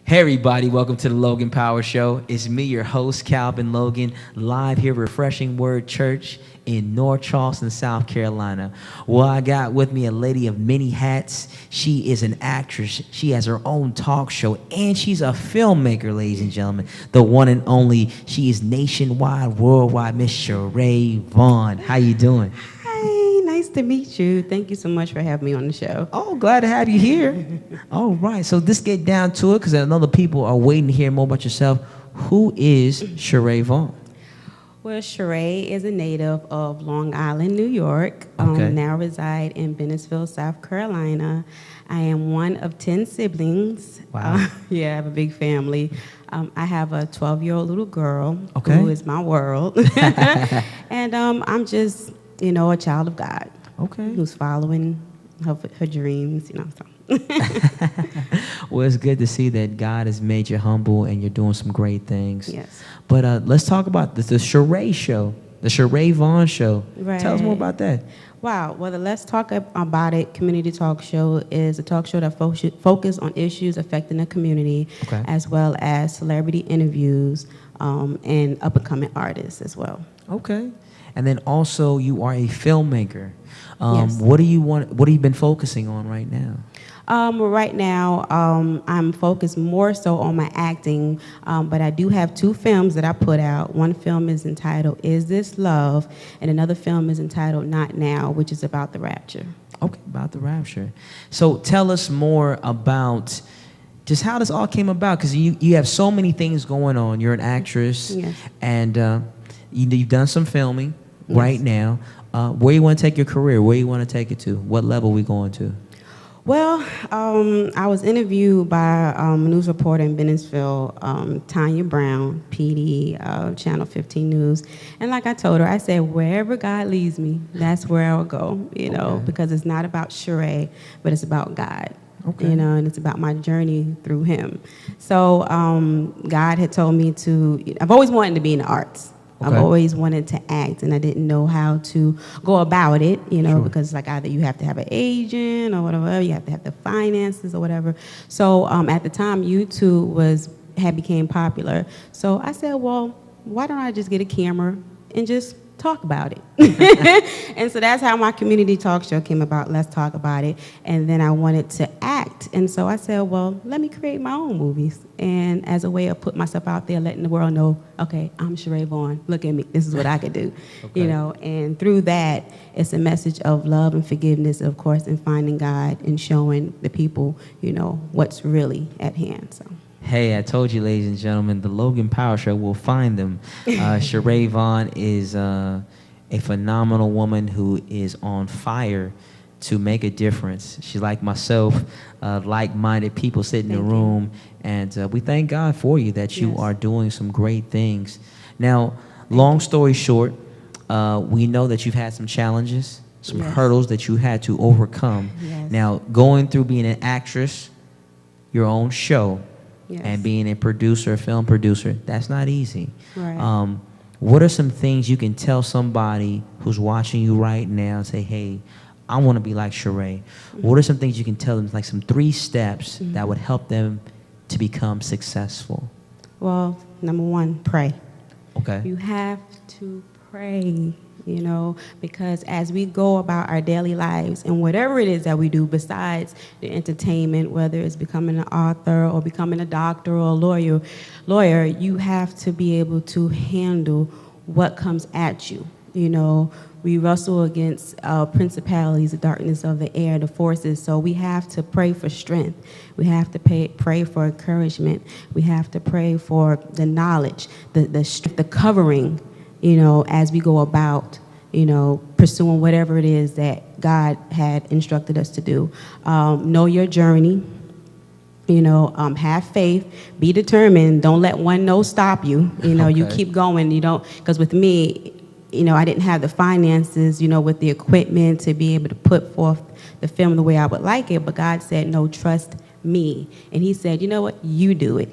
Hey everybody, welcome to the Logan Power Show. It's me, your host, Calvin Logan, live here at Refreshing Word Church in North Charleston, South Carolina. Well, I got with me a lady of many hats. She is an actress. She has her own talk show, and she's a filmmaker, ladies and gentlemen. The one and only. She is nationwide, worldwide Miss Charay Vaughn. How you doing? Hi, nice to meet you. Thank you so much for having me on the show. Oh, glad to have you here. All right, so let's get down to it because I know the people are waiting to hear more about yourself. Who is Charay Vaughn? Well, Charay is a native of Long Island, New York. Okay. Now reside in Bennettsville, South Carolina. I am one of 10 siblings. Wow. Yeah, I have a big family. I have a 12-year-old little girl Okay. who is my world. And I'm just, a child of God. Okay. Who's following her dreams, So. Well, it's good to see that God has made you humble and you're doing some great things. Yes. But let's talk about the Charay Show, the Charay Vaughn Show. Right. Tell us more about that. Wow. Well, the Let's Talk About It community talk show is a talk show that focuses on issues affecting the community, Okay. as well as celebrity interviews and up-and-coming artists as well. Okay. And then also you are a filmmaker. Yes. What do you want? What have you been focusing on right now? Right now, I'm focused more so on my acting, but I do have 2 films that I put out. One film is entitled Is This Love? And another film is entitled Not Now, which is about the rapture. Okay, about the rapture. So tell us more about just how this all came about, because you have so many things going on. You're an actress, Yes. and you've done some filming Yes. right now. Where you want to take your career? Where you want to take it to? What level we going to? Well, I was interviewed by a news reporter in Bennettsville, Tanya Brown, PD, Channel 15 News. And like I told her, I said, wherever God leads me, that's where I'll go, Okay. because it's not about Charay, but it's about God. Okay. And it's about my journey through Him. So God had told me I've always wanted to be in the arts. Okay. I've always wanted to act, and I didn't know how to go about it, Sure. because either you have to have an agent or whatever, you have to have the finances or whatever. So at the time, YouTube had became popular. So I said, well, why don't I just get a camera and just talk about it? And so that's how my community talk show came about, Let's Talk About It. And then I wanted to act. And so I said, well, let me create my own movies. And as a way of putting myself out there, letting the world know, okay, I'm Charay Vaughn. Look at me. This is what I could do. Okay. And through that, it's a message of love and forgiveness, of course, and finding God and showing the people, what's really at hand. So. Hey, I told you, ladies and gentlemen, the Logan Power Show will find them. Charay Vaughn is a phenomenal woman who is on fire to make a difference. She's like myself, like-minded people sitting in the room, and we thank God for you that you Yes. are doing some great things. Now, long story short, we know that you've had some challenges, some Yes. hurdles that you had to overcome. Yes. Now, going through being an actress, your own show, Yes. and being a producer, a film producer, that's not easy. Right. What are some things you can tell somebody who's watching you right now and say, hey, I want to be like Charay? What are some things you can tell them, like some 3 steps that would help them to become successful? Well, number 1, pray. Okay. You have to pray, because as we go about our daily lives and whatever it is that we do besides the entertainment, whether it's becoming an author or becoming a doctor or a lawyer, you have to be able to handle what comes at you. We wrestle against principalities, the darkness of the air, the forces. So we have to pray for strength. We have to pray for encouragement. We have to pray for the knowledge, the covering, as we go about, pursuing whatever it is that God had instructed us to do. Know your journey. Have faith, be determined. Don't let one no stop you. You Okay. keep going. Because with me, I didn't have the finances, with the equipment to be able to put forth the film the way I would like it. But God said, no, trust me. And He said, you know what? You do it.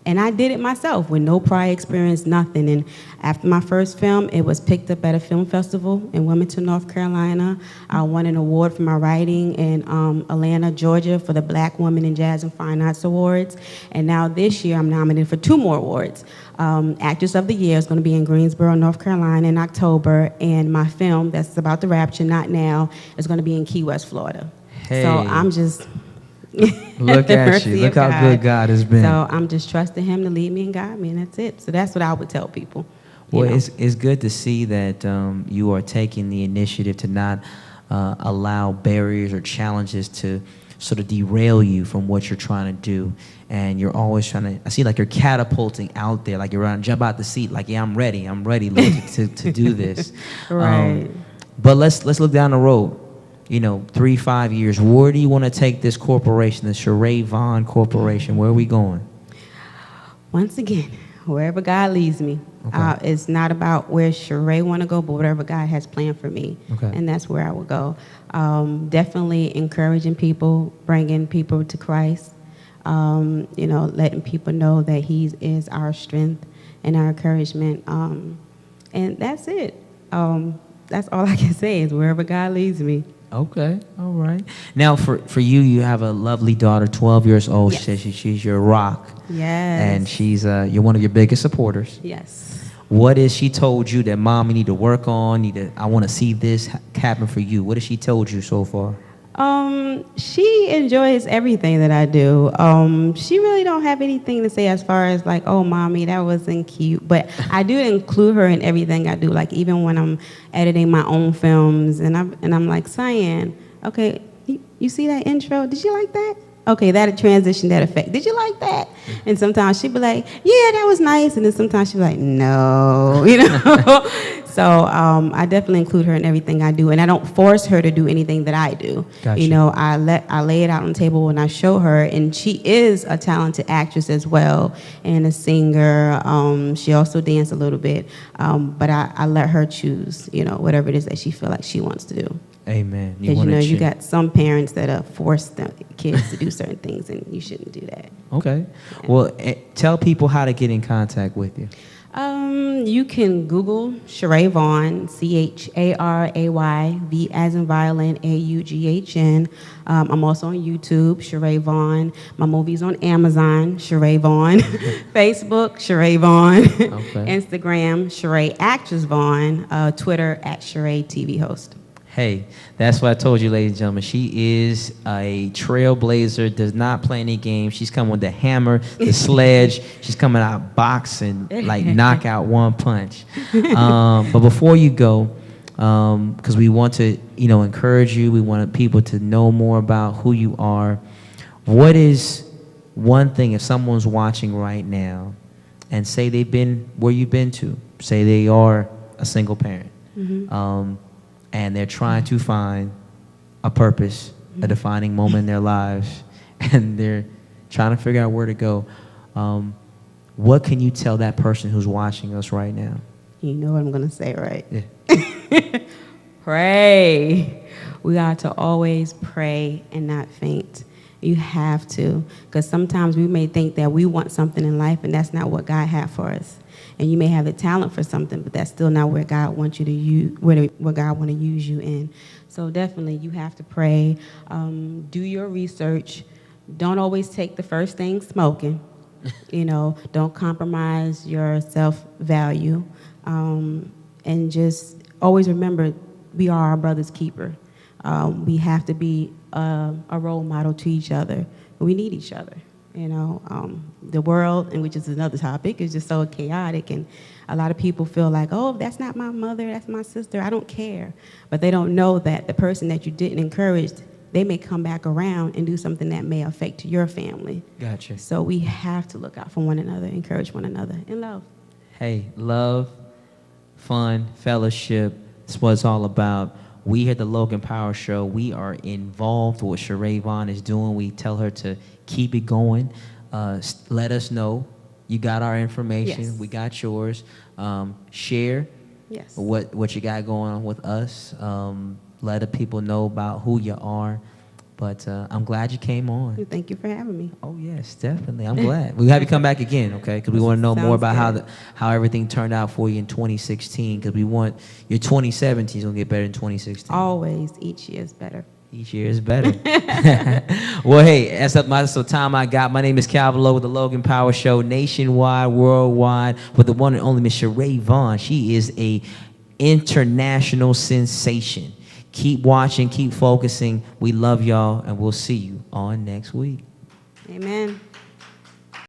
And I did it myself with no prior experience, nothing. And after my first film, it was picked up at a film festival in Wilmington, North Carolina. I won an award for my writing in Atlanta, Georgia for the Black Women in Jazz and Fine Arts Awards. And now this year, I'm nominated for 2 more awards. Actress of the Year is going to be in Greensboro, North Carolina in October. And my film, that's about the rapture, Not Now, is going to be in Key West, Florida. Hey. So I'm just... Look at you. Look how good God has been. So I'm just trusting him to lead me and guide me, and that's it. So that's what I would tell people. Well, it's good to see that you are taking the initiative to not allow barriers or challenges to sort of derail you from what you're trying to do. And you're always trying to, I see like you're catapulting out there, like you're trying to jump out the seat, like, yeah, I'm ready, Lord, to do this. Right. But let's look down the road. 3-5 years, where do you want to take this corporation, the Charay Vaughn Corporation? Where are we going? Once again, wherever God leads me. Okay. It's not about where Charay want to go, but whatever God has planned for me. Okay. And that's where I will go. Definitely encouraging people, bringing people to Christ, letting people know that He is our strength and our encouragement. And that's it. That's all I can say is wherever God leads me. Okay, all right. Now, for you, you have a lovely daughter, 12 years old. Yes. She says she's your rock. Yes. And she's you're one of your biggest supporters. Yes. What has she told you that, Mom, you need to work on? I want to see this happen for you. What has she told you so far? She enjoys everything that I do. She really don't have anything to say as far as like, oh, mommy, that wasn't cute. But I do include her in everything I do. Like even when I'm editing my own films, and I'm like, Cyan, okay, you see that intro? Did you like that? Okay, that transition, that effect. Did you like that? And sometimes she'd be like, yeah, that was nice. And then sometimes she'd be like, no, So I definitely include her in everything I do, and I don't force her to do anything that I do. Gotcha. I lay it out on the table and I show her, and she is a talented actress as well and a singer. She also dances a little bit, but I let her choose, whatever it is that she feel like she wants to do. Amen. Because you got some parents that force their kids to do certain things, and you shouldn't do that. Okay. Well, tell people how to get in contact with you. You can Google Charay Vaughn, Charay, V as in violin, Aughn. I'm also on YouTube, Charay Vaughn. My movie's on Amazon, Charay Vaughn. Facebook, Charay Vaughn. Okay. Instagram, Charay Actress Vaughn. Twitter, @Charay TV Host. Hey, that's what I told you, ladies and gentlemen. She is a trailblazer, does not play any games. She's coming with the hammer, the sledge. She's coming out boxing, like knockout one punch. But before you go, because we want to, encourage you, we want people to know more about who you are. What is one thing, if someone's watching right now and say they've been where you've been to, say they are a single parent, and they're trying to find a purpose, a defining moment in their lives, and they're trying to figure out where to go. What can you tell that person who's watching us right now? You know what I'm going to say, right? Yeah. Pray. We are to always pray and not faint. You have to, because sometimes we may think that we want something in life, and that's not what God had for us. And you may have the talent for something, but that's still not where God wants you to use, where God want to use you in. So definitely, you have to pray. Do your research. Don't always take the first thing smoking. Don't compromise your self-value, and just always remember, we are our brother's keeper. We have to be a role model to each other. We need each other. The world, and which is another topic, is just so chaotic, and a lot of people feel like, oh, that's not my mother, that's my sister, I don't care. But they don't know that the person that you didn't encourage, they may come back around and do something that may affect your family. Gotcha. So we have to look out for one another, encourage one another, and love. Hey, love, fun, fellowship, that's what it's all about. We here at the Logan Power Show, we are involved with what Charay Vaughn is doing. We tell her to keep it going. Let us know. You got our information. Yes. We got yours. Share Yes. what you got going on with us. Let the people know about who you are. But I'm glad you came on. Thank you for having me. Oh yes, definitely. I'm glad. We'll have you come back again, okay? Because we want to know more Sounds about good. how everything turned out for you in 2016. Because we want your 2017 is gonna get better than 2016. Always, each year is better. Each year is better. Well, hey, that's the time I got. My name is Calvin Lowe with the Logan Power Show, nationwide, worldwide, with the one and only Miss Charay Vaughn. She is a international sensation. Keep watching, keep focusing. We love y'all, and we'll see you on next week. Amen.